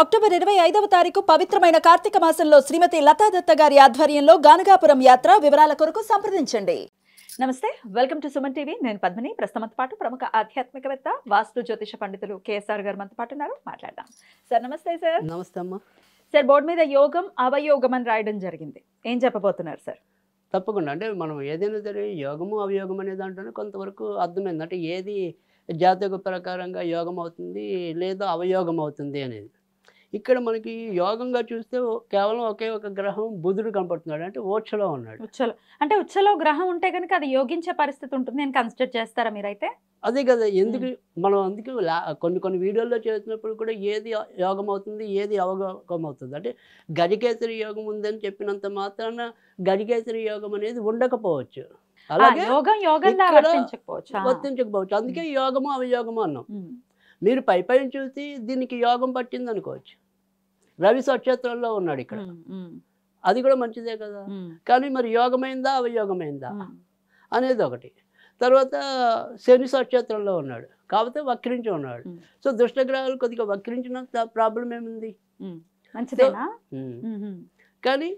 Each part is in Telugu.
అక్టోబర్ 25వ తారీఖు పవిత్రమైన కార్తీక మాసంలో శ్రీమతి లతాదత్త గారి ఆధ్వర్యంలో గానగాపురం యాత్ర వివరాల కొరకు సంప్రదించండి. నమస్తే, వెల్కమ్ టు సుమన్ టీవీ. నేను పద్మిని. ప్రస్తుతంతో పాటు ప్రముఖ ఆధ్యాత్మికవేత్త వాస్తు జ్యోతిష పండితులు కేఎస్ఆర్ గారు మనతో పాటు ఉన్నారు. మాట్లాడదాం. సార్ నమస్తే. సార్ నమస్తే అమ్మా. సార్, బోర్డు మీద యోగం అవయోగం అని రాయడం జరిగింది. ఏం చెప్పబోతున్నారు సార్? తప్పకుండా. అంటే మనం ఏదైనా సరే యోగము అవయోగం అనే దాంట్లోనే కొంతవరకు అర్థమైంది. అంటే ఏది జాతక ప్రకారంగా యోగం అవుతుంది లేదా అవయోగం అవుతుంది అనేది. ఇక్కడ మనకి యోగంగా చూస్తే కేవలం ఒకే ఒక గ్రహం బుధుడు కనపడుతున్నాడు. అంటే ఓచ్చలో ఉన్నాడు. ఉచ్చలో అంటే ఉచ్చలో గ్రహం ఉంటే కనుక అది యోగించే పరిస్థితి ఉంటుంది నేను కన్సిడర్ చేస్తారా మీరైతే? అదే కదా, ఎందుకు మనం అందుకే కొన్ని వీడియోల్లో చేసినప్పుడు కూడా ఏది యోగం అవుతుంది ఏది అవయోగం అవుతుంది అంటే గజకేసరి యోగం ఉందని చెప్పినంత మాత్రాన గజకేసరి యోగం అనేది ఉండకపోవచ్చు. అలాగే వర్తించకపోవచ్చు. అందుకే యోగము అవయోగము అన్నాం. మీరు పైన చూసి దీనికి యోగం పట్టింది అనుకోవచ్చు. రవి స్వక్షేత్రంలో ఉన్నాడు ఇక్కడ, అది కూడా మంచిదే కదా. కానీ మరి యోగమైందా అవయోగమైందా అనేది ఒకటి. తర్వాత శని స్వక్షేత్రంలో ఉన్నాడు కాకపోతే వక్రించి ఉన్నాడు. సో దుష్టగ్రహాలు కొద్దిగా వక్రించిన ప్రాబ్లం ఏముంది, కానీ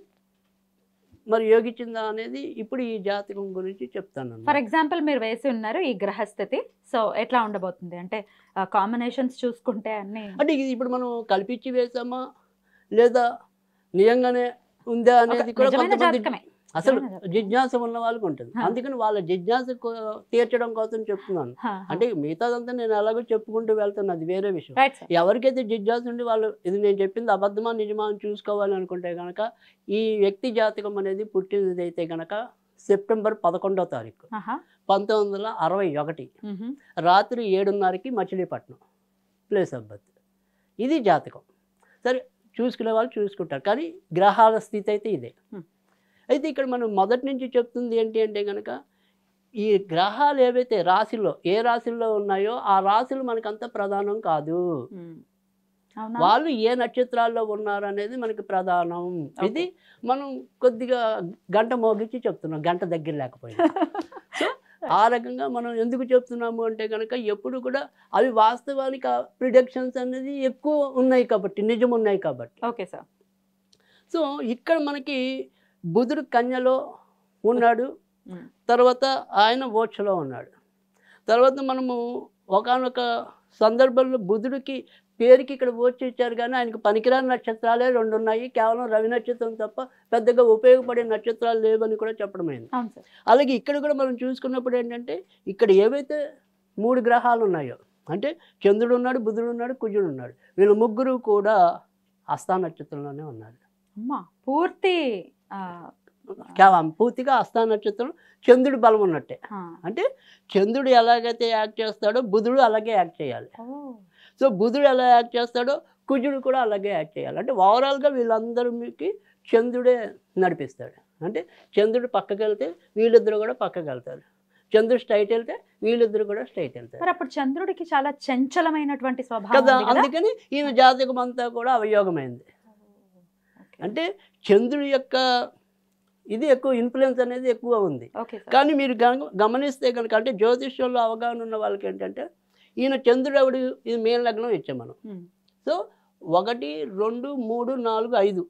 మరి యోగించిందా అనేది ఇప్పుడు ఈ జాతకం గురించి చెప్తాను. ఫర్ ఎగ్జాంపుల్ మీరు వేసి ఉన్నారు ఈ గ్రహస్థితి, సో ఎట్లా ఉండబోతుంది అంటే కాంబినేషన్స్ చూసుకుంటే అన్ని అంటే ఇది ఇప్పుడు మనం కల్పించి వేసామా లేదా నిజంగానే ఉందా అనేది కూడా కొంతమంది అసలు జిజ్ఞాస ఉన్న వాళ్ళకి ఉంటుంది. అందుకని వాళ్ళ జిజ్ఞాస తీర్చడం కోసం చెప్తున్నాను. అంటే మిగతాదంతా నేను ఎలాగో చెప్పుకుంటూ వెళ్తాను, అది వేరే విషయం. ఎవరికైతే జిజ్ఞాస ఉండి వాళ్ళు ఇది నేను చెప్పింది అబద్ధమా నిజమా అని చూసుకోవాలి అనుకుంటే కనుక ఈ వ్యక్తి జాతకం అనేది పుట్టినది అయితే కనుక సెప్టెంబర్ 11వ తారీఖు 1961 రాత్రి 7:30కి మచిలీపట్నం ప్లేస్ ఆఫ్ బర్త్. ఇది జాతకం. సరే, చూసుకునే వాళ్ళు చూసుకుంటారు, కానీ గ్రహాల స్థితి అయితే ఇదే. అయితే ఇక్కడ మనం మొదటి నుంచి చెప్తుంది ఏంటి అంటే కనుక ఈ గ్రహాలు ఏవైతే రాశిలో ఏ రాశిలో ఉన్నాయో ఆ రాశులు మనకంత ప్రధానం కాదు. వాళ్ళు ఏ నక్షత్రాల్లో ఉన్నారు అనేది మనకి ప్రధానం. ఇది మనం కొద్దిగా గంట మోగించి చెప్తున్నాం, గంట దగ్గర లేకపోయినా. సో ఆ రకంగా మనం ఎందుకు చెప్తున్నాము అంటే కనుక ఎప్పుడు కూడా అవి వాస్తవానికి ప్రిడిక్షన్స్ అనేది ఎక్కువ ఉన్నాయి కాబట్టి, నిజం ఉన్నాయి కాబట్టి. Okay sir. సో ఇక్కడ మనకి బుధుడు కన్యలో ఉన్నాడు, తర్వాత ఆయన ఓచ్చలో ఉన్నాడు. తర్వాత మనము ఒకానొక సందర్భంలో బుధుడికి పేరుకి ఇక్కడ ఓచి ఇచ్చారు, కానీ ఆయనకు పనికిరాని నక్షత్రాలే 2 ఉన్నాయి. కేవలం రవి నక్షత్రం తప్ప పెద్దగా ఉపయోగపడే నక్షత్రాలు లేవని కూడా చెప్పడమైంది. అలాగే ఇక్కడ కూడా మనం చూసుకున్నప్పుడు ఏంటంటే ఇక్కడ ఏవైతే 3 గ్రహాలు ఉన్నాయో అంటే చంద్రుడు ఉన్నాడు, బుధుడు ఉన్నాడు, కుజుడు ఉన్నాడు. వీళ్ళు ముగ్గురు కూడా హస్తా నక్షత్రంలోనే ఉన్నారు. పూర్తిగా హస్తా నక్షత్రం చంద్రుడి బలం ఉన్నట్టే. అంటే చంద్రుడు ఎలాగైతే యాక్ట్ చేస్తాడో బుధుడు అలాగే యాక్ట్ చేయాలి. సో బుధుడు ఎలా యాక్ట్ చేస్తాడో కుజుడు కూడా అలాగే యాక్ట్ చేయాలి. అంటే ఓవరాల్గా వీళ్ళందరికీ చంద్రుడే నడిపిస్తాడు. అంటే చంద్రుడు పక్కకి వెళ్తే వీళ్ళిద్దరు కూడా పక్కకి వెళ్తారు, చంద్రుడు స్ట్రైట్ వెళ్తే వీళ్ళిద్దరు కూడా స్ట్రైట్ వెళ్తారు. అప్పుడు చంద్రుడికి చాలా చంచలమైనటువంటి స్వభావం కదా, అందుకని ఈయన జాతకం అంతా కూడా అవయోగమైంది. అంటే చంద్రుడి యొక్క ఇది ఎక్కువ ఇన్ఫ్లుయెన్స్ అనేది ఎక్కువ ఉంది. కానీ మీరు గమనిస్తే కనుక అంటే జ్యోతిష్యంలో అవగాహన ఉన్న వాళ్ళకి ఏంటంటే ఈయన చంద్రుడు ఎవడు, ఇది మేన లగ్నం ఇచ్చాం మనం. సో 1, 2, 3, 4, 5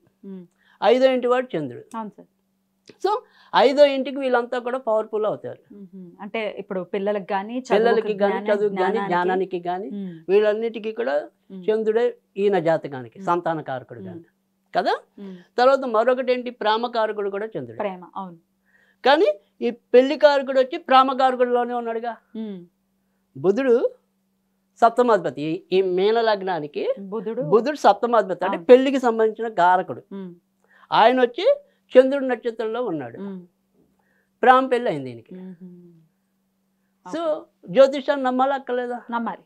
5వ ఇంటి వాడు చంద్రుడు. సో 5వ ఇంటికి వీళ్ళంతా కూడా పవర్ఫుల్ అవుతారు. అంటే ఇప్పుడు పిల్లలకి కానీ చదువుకి కానీ జ్ఞానానికి కానీ వీళ్ళన్నిటికీ కూడా చంద్రుడే ఈయన జాతకానికి సంతానకారకుడు కానీ కదా. తర్వాత మరొకటి ఏంటి, ప్రేమకారకుడు కూడా చంద్రుడు. ప్రేమ, అవును. కానీ ఈ పెళ్లి కారకుడు వచ్చి ప్రేమకారకుడులోనే ఉన్నాడుగా. బుధుడు సప్తమాధిపతి. ఈ మీన లగ్నానికి బుధుడు సప్తమాధిపతి అంటే పెళ్లికి సంబంధించిన కారకుడు. ఆయన వచ్చి చంద్రుడి నక్షత్రంలో ఉన్నాడు. ప్రేమ పెళ్ళి అయింది దీనికి. సో జ్యోతిషాన్ని నమ్మాలి అక్కర్లేదా? నమ్మాలి.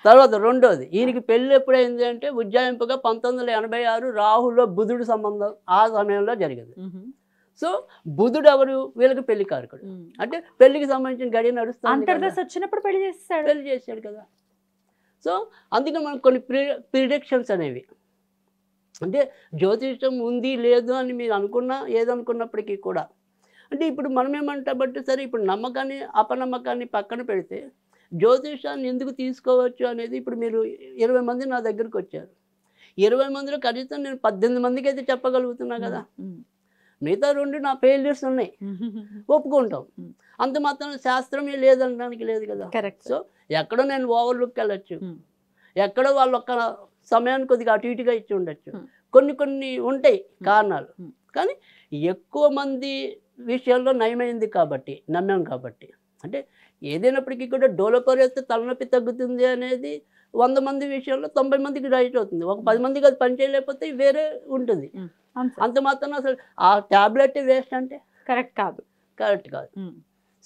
తర్వాత రెండోది, ఈయనకి పెళ్ళి ఎప్పుడైంది అంటే ఉజ్జాయింపుగా 1986 రాహులో బుధుడు సంబంధం ఆ సమయంలో జరిగింది. సో బుధుడు ఎవరు, వీళ్ళకి పెళ్లి కారకుడు. అంటే పెళ్లికి సంబంధించిన గడియ నడుస్తుంది, పెళ్లి చేశాడు కదా. సో అందుకని మనకు కొన్ని ప్రిడిక్షన్స్ అనేవి అంటే జ్యోతిషం ఉంది లేదు అని మీరు అనుకున్నా ఏదనుకున్నప్పటికీ కూడా అంటే ఇప్పుడు మనం ఏమంటామంటే సరే ఇప్పుడు నమ్మకాన్ని అపనమ్మకాన్ని పక్కన పెడితే జ్యోతిషాన్ని ఎందుకు తీసుకోవచ్చు అనేది ఇప్పుడు మీరు 20 మంది నా దగ్గరికి వచ్చారు. 20 మందిలో కనీసం నేను 18 మందికి అయితే చెప్పగలుగుతున్నా కదా. మిగతా 2 నా ఫెయిల్యూర్స్ ఉన్నాయి, ఒప్పుకుంటాం. అంత మాత్రం శాస్త్రమే లేదనడానికి లేదు కదా. సో ఎక్కడో నేను ఓవర్లుక్ వెళ్ళచ్చు, ఎక్కడో వాళ్ళు ఒక్క సమయాన్ని కొద్దిగా అటు ఇటుగా ఇచ్చి ఉండొచ్చు, కొన్ని ఉంటాయి కారణాలు. కానీ ఎక్కువ మంది విషయాల్లో నయమైంది కాబట్టి నమ్మాం కాబట్టి. అంటే ఏదైనప్పటికీ కూడా డోలోపర్ వేస్తే తలనొప్పి తగ్గుతుంది అనేది 100 మంది విషయంలో 90 మందికి రైట్ అవుతుంది. ఒక 10 మందికి అది పని చేయలేకపోతే వేరే ఉంటుంది. అంత మాత్రం అసలు ఆ ట్యాబ్లెట్ వేస్ట్ అంటే కరెక్ట్ కాదు.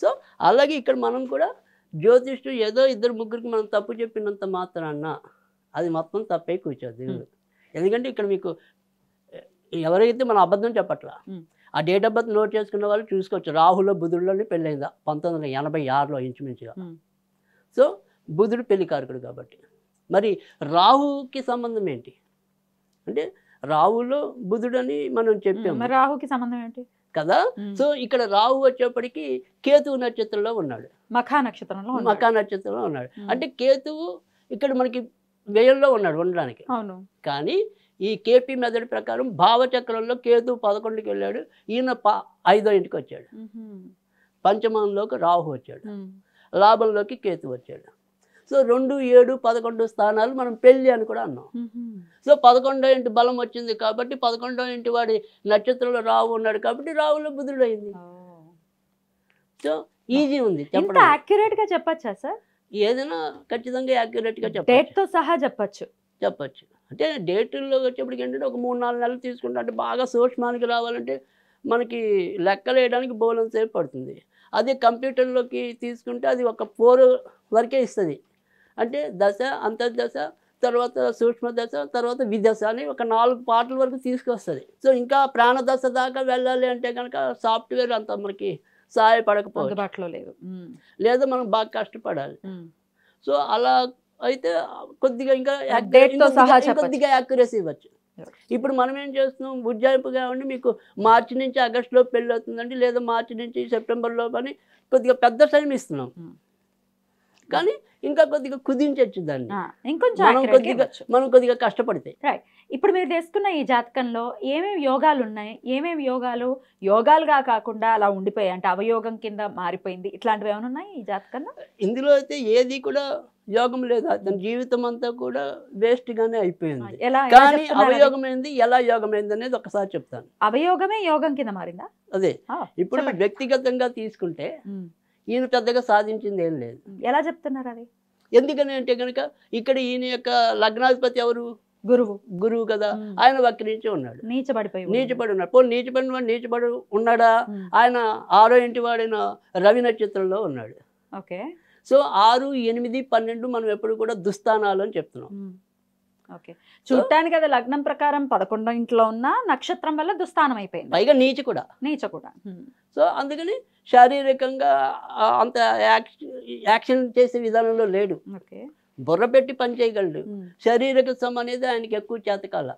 సో అలాగే ఇక్కడ మనం కూడా జ్యోతిష్యుడు ఏదో 2-3కి మనం తప్పు చెప్పినంత మాత్రాన అది మొత్తం తప్పే కూర్చోదు. ఎందుకంటే ఇక్కడ మీకు ఎవరైతే మనం అబద్ధం చెప్పట్లా, ఆ డేట్ ఆఫ్ బర్త్ నోట్ చేసుకున్న వాళ్ళు చూసుకోవచ్చు. రాహులో బుధుడిలోనే పెళ్ళైందా 1986లో ఇంచుమించుగా. సో బుధుడు పెళ్లికారకుడు కాబట్టి మరి రాహుకి సంబంధం ఏంటి అంటే రాహులో బుధుడు అని మనం చెప్పాము. రాహుకి సంబంధం ఏంటి కదా. సో ఇక్కడ రాహు వచ్చేప్పటికి కేతువు నక్షత్రంలో ఉన్నాడు, మఖా నక్షత్రంలో ఉన్నాడు. అంటే కేతువు ఇక్కడ మనకి వ్యయంలో ఉన్నాడు ఉండడానికి. కానీ ఈ కేపీ మెథడ్ ప్రకారం భావచక్రంలో కేతువు 11కి వెళ్ళాడు, ఈయన 5వ ఇంటికి వచ్చాడు, పంచమంలోకి రాహు వచ్చాడు, లాభంలోకి కేతు వచ్చాడు. సో 2, 7, 11 స్థానాలు మనం పెళ్ళి అని కూడా అన్నాం. సో 11వ ఇంటి బలం వచ్చింది కాబట్టి 11వ ఇంటి వాడి నక్షత్రంలో రాహు ఉన్నాడు కాబట్టి రాహులో బుధుడు అయింది. సో ఈజీ ఉంది చెప్పడం. యాక్యురేట్ గా చెప్పచ్చా సార్? ఏదైనా ఖచ్చితంగా యాక్యురేట్ గా డేట్తో సహా చెప్పచ్చు. అంటే డేట్లో వచ్చేప్పటికి ఏంటంటే ఒక 3-4 నెలలు తీసుకుంటా. అంటే బాగా సూక్ష్మానికి రావాలంటే మనకి లెక్కలు వేయడానికి బోలం సేపు పడుతుంది. అదే కంప్యూటర్లోకి తీసుకుంటే అది ఒక 4 వరకే ఇస్తుంది. అంటే దశ, అంతర్దశ, తర్వాత సూక్ష్మ దశ, తర్వాత విదశ అని ఒక 4 పార్ట్ల వరకు తీసుకొస్తుంది. సో ఇంకా ప్రాణదశ దాకా వెళ్ళాలి అంటే కనుక సాఫ్ట్వేర్ అంత మనకి సహాయపడకపోవచ్చు, లేదా మనం బాగా కష్టపడాలి. సో అలా అయితే కొద్దిగా ఇంకా కొద్దిగా యాక్యురసీ ఇవ్వచ్చు. ఇప్పుడు మనం ఏం చేస్తున్నాం, ఉజ్జాయింపుగా ఉండి మీకు మార్చి నుంచి ఆగస్టులో పెళ్ళి అవుతుందండి, లేదా మార్చి నుంచి సెప్టెంబర్లో అని కొద్దిగా పెద్ద టైం ఇస్తున్నాం. కానీ ఇంకా కొద్దిగా కుదించవచ్చు దాన్ని, మనం కొద్దిగా కష్టపడితే. ఇప్పుడు మీరు తీసుకున్న ఈ జాతకంలో ఏమేమి యోగాలు ఉన్నాయి, ఏమేమి యోగాలుగా కాకుండా అలా ఉండిపోయాయి అంటే అవయోగం కింద మారిపోయింది, ఇట్లాంటివి ఏమైనా ఉన్నాయి ఈ జాతకంలో? ఇందులో అయితే ఏది కూడా యోగం లేదు, అతని జీవితం అంతా కూడా వేస్ట్ గానే అయిపోయింది. కానీ అవయోగమైంది, ఎలా యోగమైంది అనేది ఒకసారి చెప్తాను. అవయోగమే యోగం కింద మారిందా? అదే. ఇప్పుడు వ్యక్తిగతంగా తీసుకుంటే ఈయన పెద్దగా సాధించింది ఏం లేదు. ఎలా చెప్తున్నారు అది? ఎందుకని అంటే కనుక ఇక్కడ ఈయన యొక్క లగ్నాధిపతి ఎవరు? గురువు కదా. ఆయన వక్రించి ఉన్నాడు, నీచపడి ఉన్నాడు. పోనీ నీచపడి ఉన్నాడా? ఆయన 6వ ఇంటి వాడిన రవి నక్షత్రంలో ఉన్నాడు. సో 6, 8, 12 మనం ఎప్పుడు కూడా దుస్థానాలు అని చెప్తున్నాం. చూడటానికి అది లగ్నం ప్రకారం 11వ ఇంట్లో ఉన్న నక్షత్రం వల్ల దుస్థానం అయిపోయింది, పైగా నీచ కూడా. సో అందుకని శారీరకంగా అంత యాక్షన్ చేసే విధానంలో లేడు, బుర్ర పెట్టి పని చేయగలడు. శారీరక శ్రమ అనేది ఆయనకి ఎక్కువ చేతకాల.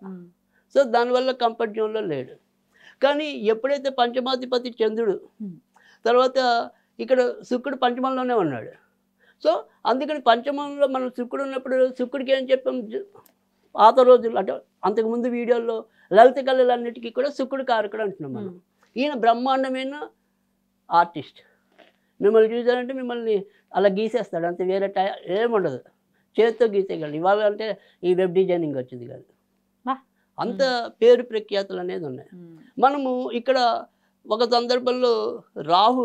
సో దానివల్ల కంఫర్ట్ జోన్లో లేడు. కానీ ఎప్పుడైతే పంచమాధిపతి చంద్రుడు, తర్వాత ఇక్కడ శుక్రుడు పంచమంలోనే ఉన్నాడు. సో అందుకని పంచమంలో మనం శుక్రుడు ఉన్నప్పుడు శుక్రుడికి ఏం చెప్పాం, పాత రోజుల్లో అంటే అంతకుముందు వీడియోల్లో లలిత కళలన్నిటికీ కూడా శుక్రుడు కారకుడు అంటున్నాం మనం. ఈయన బ్రహ్మాండమైన ఆర్టిస్ట్. మిమ్మల్ని చూసారంటే మిమ్మల్ని అలా గీసేస్తాడు, అంతే, వేరే ఏముండదు, చేతితో గీసేయగలడు. ఇవాళ అంటే ఈ వెబ్ డిజైనింగ్ వచ్చింది కాదు, అంత పేరు ప్రఖ్యాతులు అనేది ఉన్నాయి. మనము ఇక్కడ ఒక సందర్భంలో రాహు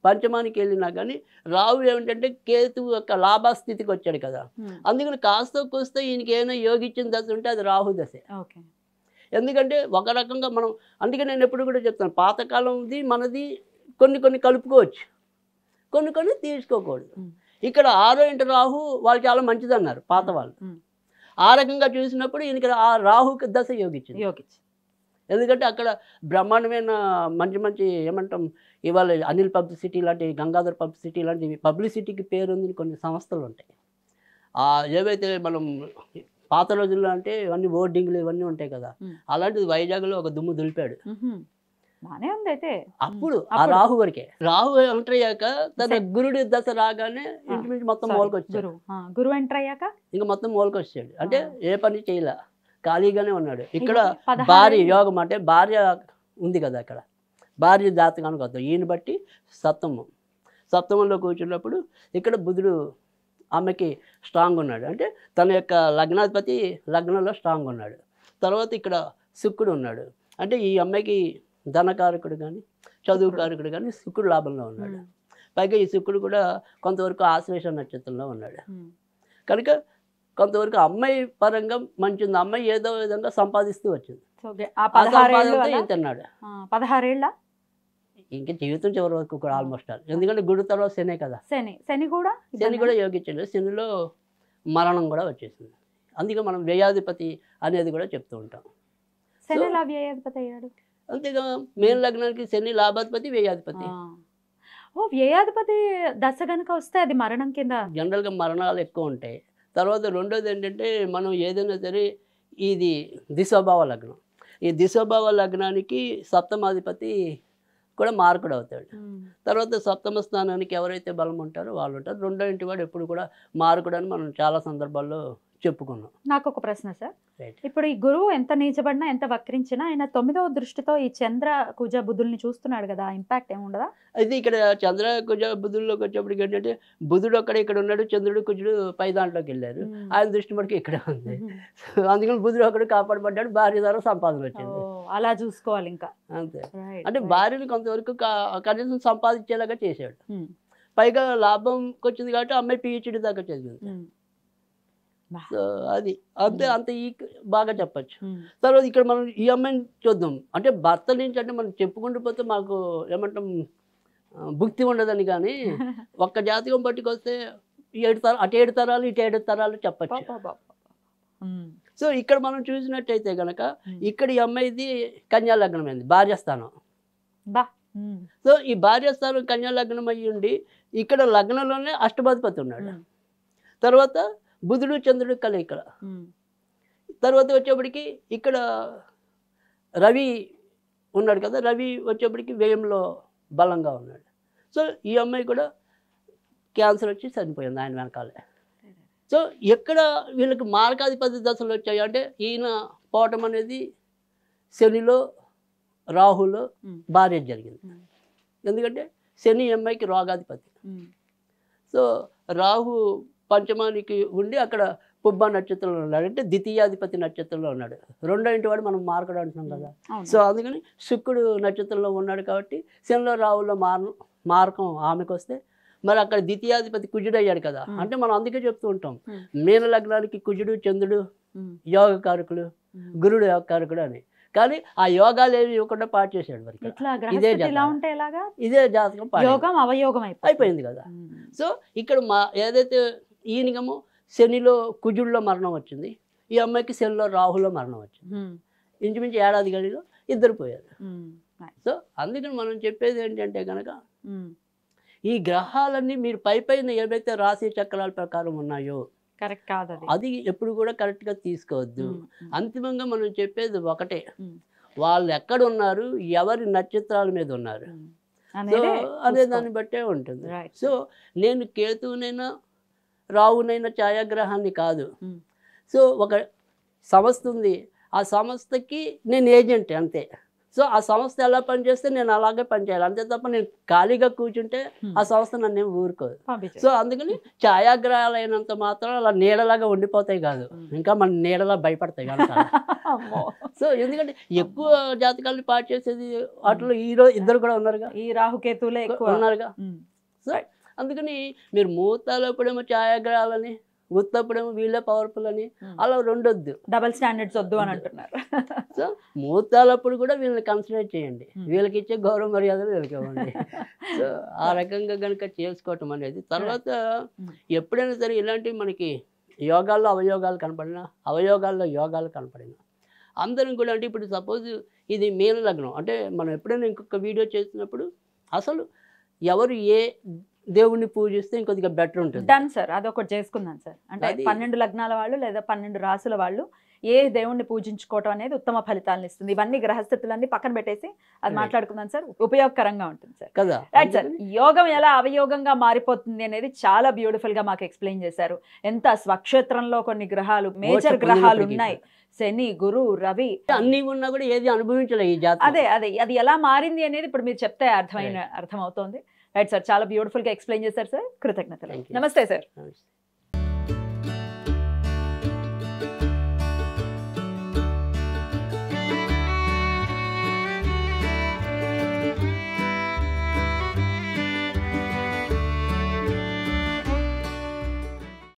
పంచమానికి వెళ్ళినా కానీ రాహు ఏమిటంటే కేతు యొక్క లాభస్థితికి వచ్చాడు కదా. అందుకని కాస్త కూస్తే ఈయనకి ఏమైనా యోగిచ్చిన దశ ఉంటే అది రాహు దశ. ఎందుకంటే ఒక రకంగా మనం, అందుకే నేను ఎప్పుడు కూడా చెప్తాను, పాతకాలంది మనది కొన్ని కలుపుకోవచ్చు, కొన్ని తీసుకోకూడదు. ఇక్కడ 6వ ఇంటి రాహు వాళ్ళు చాలా మంచిది అన్నారు పాత వాళ్ళు. ఆ రకంగా చూసినప్పుడు ఈయనకి ఆ రాహుకి దశ యోగించింది. ఎందుకంటే అక్కడ బ్రహ్మాండమైన మంచి ఏమంటాం, ఇవాళ అనిల్ పబ్లిసిటీ లాంటి, గంగాధర్ పబ్లిసిటీ లాంటి పబ్లిసిటీకి పేరుంది కొన్ని సంస్థలు ఉంటాయి. ఏవైతే మనం పాత రోజుల్లో అంటే ఇవన్నీ బోర్డింగ్లు ఇవన్నీ ఉంటాయి కదా, అలాంటిది వైజాగ్లో ఒక దుమ్ము దులిపాడు. అప్పుడు ఆ రాహు వరకే. రాహు ఎంటర్ అయ్యాక తన గురుడి దశ రాగానే ఇంటి నుంచి మొత్తం మోలకొచ్చాడు. గురువు ఎంటర్ అయ్యాక ఇంకా మొత్తం మోలకొచ్చాడు. అంటే ఏ పని చేయలే, ఖాళీగానే ఉన్నాడు. ఇక్కడ ఇది 16 భార్య యోగం అంటే భార్య ఉంది కదా, అక్కడ భార్య జాతకానికి వద్దాం. ఈయన బట్టి సప్తమంలో కూర్చున్నప్పుడు ఇక్కడ బుధుడు ఆమెకి స్ట్రాంగ్ ఉన్నాడు, అంటే తన యొక్క లగ్నాధిపతి లగ్నంలో స్ట్రాంగ్ ఉన్నాడు. తర్వాత ఇక్కడ శుక్రుడు ఉన్నాడు, అంటే ఈ అమ్మాయికి ధనకారకుడు కానీ చదువుకారకుడు కానీ శుక్రుడు లాభంలో ఉన్నాడు. పైగా ఈ శుక్రుడు కూడా కొంతవరకు ఆశ్లేష నక్షత్రంలో ఉన్నాడు. కనుక కొంతవరకు అమ్మాయి పరంగా మంచిది. అమ్మాయి ఏదో విధంగా సంపాదిస్తూ వచ్చింది. తిన్నాడు 16 ఏళ్ళ ఇంకా జీవితం చివరి వరకు కూడా ఆల్మోస్ట్ ఆల్. ఎందుకంటే గుడి తర్వాత శనే కదా, శని కూడా యోగించలేదు. శనిలో మరణం కూడా వచ్చేసింది. అందుకే మనం వ్యయాధిపతి అనేది కూడా చెప్తూ ఉంటాం. శని వ్యయాధిపతి అయ్యాడు. అంతేగా మేన లగ్నానికి శని లాభాధిపతి వ్యయాధిపతి. వ్యయాధిపతి దశ కనుక వస్తే అది మరణం కింద. జనరల్గా మరణాలు ఎక్కువ ఉంటాయి. తర్వాత రెండోది ఏంటంటే మనం ఏదైనా సరే ఇది దిశోభావ లగ్నం. ఈ దిశోభావ లగ్నానికి సప్తమాధిపతి కూడా మార్కుడు అవుతాడు. తర్వాత సప్తమ స్థానానికి ఎవరైతే బలం ఉంటారో వాళ్ళు ఉంటారు. రెండో ఇంటి వాడు ఎప్పుడు కూడా మార్కుడు అని మనం చాలా సందర్భాల్లో చెప్పుకున్నాం. నాకు ఒక ప్రశ్న సార్, ఇప్పుడు ఈ గురువు ఎంత నీచబడినా ఎంత వక్రించినా ఆయన 9వ దృష్టితో ఈ చంద్ర కుజ బుధుల్ని చూస్తున్నాడు కదా, ఇంపాక్ట్ ఏముండదా? అయితే ఇక్కడ చంద్ర కుజ బుధుల్లోకి వచ్చేప్పటికి ఏంటంటే బుధుడు ఇక్కడ ఉన్నాడు, చంద్రుడు కుజుడు పై దాంట్లోకి వెళ్ళారు. ఆయన దృష్టి మటుకు ఇక్కడ ఉంది. అందుకని బుధుడు ఒకడు కాపాడబడ్డాడు, భార్య ద్వారా సంపాదన వచ్చింది. అలా చూసుకోవాలి ఇంకా అంతే. అంటే భార్యని కొంతవరకు కనీసం సంపాదించేలాగా చేశాడు. పైగా లాభంకి వచ్చింది కాబట్టి అమ్మాయి PhD దాకా చదివింది. సో అది అంతే, అంత బాగా చెప్పచ్చు. తర్వాత ఇక్కడ మనం ఈ అమ్మాయిని చూద్దాం. అంటే భర్త నుంచి అంటే మనం చెప్పుకుంటూ పోతే మాకు ఏమంటాం భుక్తి ఉండదని, కానీ ఒక్క జాతకం పట్టుకొస్తే 7 తరాలు అటు 7 తరాలు ఇటు 7 తరాలు చెప్పచ్చు. సో ఇక్కడ మనం చూసినట్టయితే కనుక ఇక్కడ ఈ అమ్మాయిది కన్యా లగ్నం అయింది, భార్యస్థానం. సో ఈ భార్యస్థానం కన్యా లగ్నం అయ్యి ఉండి ఇక్కడ లగ్నంలోనే అష్టమాధిపతి ఉన్నాడు. తర్వాత బుధుడు చంద్రుడు కలయిక. తర్వాత వచ్చేప్పటికి ఇక్కడ రవి ఉన్నాడు కదా, రవి వచ్చేప్పటికి వ్యయంలో బలంగా ఉన్నాడు. సో ఈ అమ్మాయి కూడా క్యాన్సర్ వచ్చి చనిపోయింది ఆయన వెనకాలే. సో ఎక్కడ వీళ్ళకి మార్కాధిపతి దశలు వచ్చాయి అంటే ఈయన పోవటం అనేది శనిలో రాహులో భార్య జరిగింది. ఎందుకంటే శని అమ్మాయికి రోగాధిపతి. సో రాహు పంచమానికి ఉండి అక్కడ పుబ్బ నక్షత్రంలో ఉన్నాడు, అంటే ద్వితీయాధిపతి నక్షత్రంలో ఉన్నాడు. రెండో ఇంటి వాడు మనం మార్కుడు అంటున్నాం కదా. సో అందుకని శుక్రుడు నక్షత్రంలో ఉన్నాడు కాబట్టి శనిలో రాహుల్లో మార్కం ఆమెకు వస్తే మరి అక్కడ ద్వితీయాధిపతి కుజుడు అయ్యాడు కదా. అంటే మనం అందుకే చెప్తూ ఉంటాం మీన లగ్నానికి కుజుడు చంద్రుడు యోగకారకులు, గురుడు యోగకారకుడు అని. కానీ ఆ యోగాలు ఏమి ఇవ్వకుండా పాటు చేశాడు. మరి ఇదే జాతకం అయిపోయింది కదా. సో ఇక్కడ ఏదైతే ఈయనగమో శనిలో కుజుల్లో మరణం వచ్చింది, ఈ అమ్మాయికి శనిలో రాహులో మరణం వచ్చింది. ఇంచుమించు ఏడాది గడిలో ఇద్దరు పోయారు. సో అందుకని మనం చెప్పేది ఏంటంటే కనుక ఈ గ్రహాలన్నీ మీరు పైన ఏవైతే రాశి చక్రాల ప్రకారం ఉన్నాయో కరెక్ట్ కాదు, అది ఎప్పుడు కూడా కరెక్ట్గా తీసుకోవద్దు. అంతిమంగా మనం చెప్పేది ఒకటే, వాళ్ళు ఎక్కడ ఉన్నారు, ఎవరి నక్షత్రాల మీద ఉన్నారు అనే దాన్ని బట్టే ఉంటుంది. సో నేను కేతువునైనా రావునైనా ఛాయాగ్రహాన్ని కాదు. సో ఒక సంస్థ ఉంది, ఆ సంస్థకి నేను ఏజెంట్ అంతే. సో ఆ సంస్థ ఎలా పనిచేస్తే నేను అలాగే పనిచేయాలి అంతే తప్ప నేను ఖాళీగా కూర్చుంటే ఆ సంస్థ నన్ను ఏమి ఊరుకోదు. సో అందుకని ఛాయాగ్రహాలు అయినంత మాత్రం అలా నీడలాగా ఉండిపోతాయి కాదు, ఇంకా మన నీడలా భయపడతాయి కనుక. సో ఎందుకంటే ఎక్కువ జాతకాలని పాటు చేసేది వాటిలో ఇద్దరు కూడా ఉన్నారుగా, ఈ రాహుకేతువులే ఎక్కువ ఉన్నారుగా. సో అందుకని మీరు ముహూర్తాలప్పుడేమో ఛాయాగ్రహాలని, ఉత్తప్పుడేమో వీళ్ళే పవర్ఫుల్ అని అలా రెండొద్దు, డబల్ స్టాండర్డ్స్ వద్దు అని అంటున్నారు. సో ముహూర్తాలప్పుడు కూడా వీళ్ళని కన్సిడర్ చేయండి, వీళ్ళకి ఇచ్చే గౌరవ మర్యాదలు వీళ్ళకి ఇవ్వండి. సో ఆ రకంగా కనుక చేసుకోవటం అనేది. తర్వాత ఎప్పుడైనా సరే ఇలాంటివి మనకి యోగాల్లో అవయోగాలు కనపడినా, అవయోగాల్లో యోగాలు కనపడినా అందరం కూడా అంటే ఇప్పుడు సపోజ్ ఇది మీన లగ్నం అంటే మనం ఎప్పుడైనా ఇంకొక వీడియో చేసినప్పుడు అసలు ఎవరు ఏ దేవుణ్ణి పూజిస్తే ఇంకొద్దిగా బెటర్ ఉంటుంది. డన్ సార్, అదొకటి చేసుకుందాం సార్. అంటే 12 లగ్నాల వాళ్ళు లేదా 12 రాసుల వాళ్ళు ఏ దేవుణ్ణి పూజించుకోవటం అనేది ఉత్తమ ఫలితాలను ఇస్తుంది. ఇవన్నీ గ్రహస్థితులన్నీ పక్కన పెట్టేసి అది మాట్లాడుకుందాం సార్, ఉపయోగకరంగా ఉంటుంది సార్ కదా. Right sir. యోగం ఎలా అవయోగంగా మారిపోతుంది అనేది చాలా బ్యూటిఫుల్ గా మాకు ఎక్స్ప్లెయిన్ చేశారు. ఎంత స్వక్షేత్రంలో కొన్ని గ్రహాలు, మేజర్ గ్రహాలు ఉన్నాయి, శని, గురు, రవి అన్ని ఉన్నా కూడా ఏది అనుభవించలే ఈ జాతకం. అదే అది ఎలా మారింది అనేది ఇప్పుడు మీరు చెప్తే అర్థమవుతోంది. రైట్ సార్, చాలా బ్యూటిఫుల్ గా ఎక్స్ప్లెయిన్ చేశారు సార్, కృతజ్ఞతలు. నమస్తే సార్.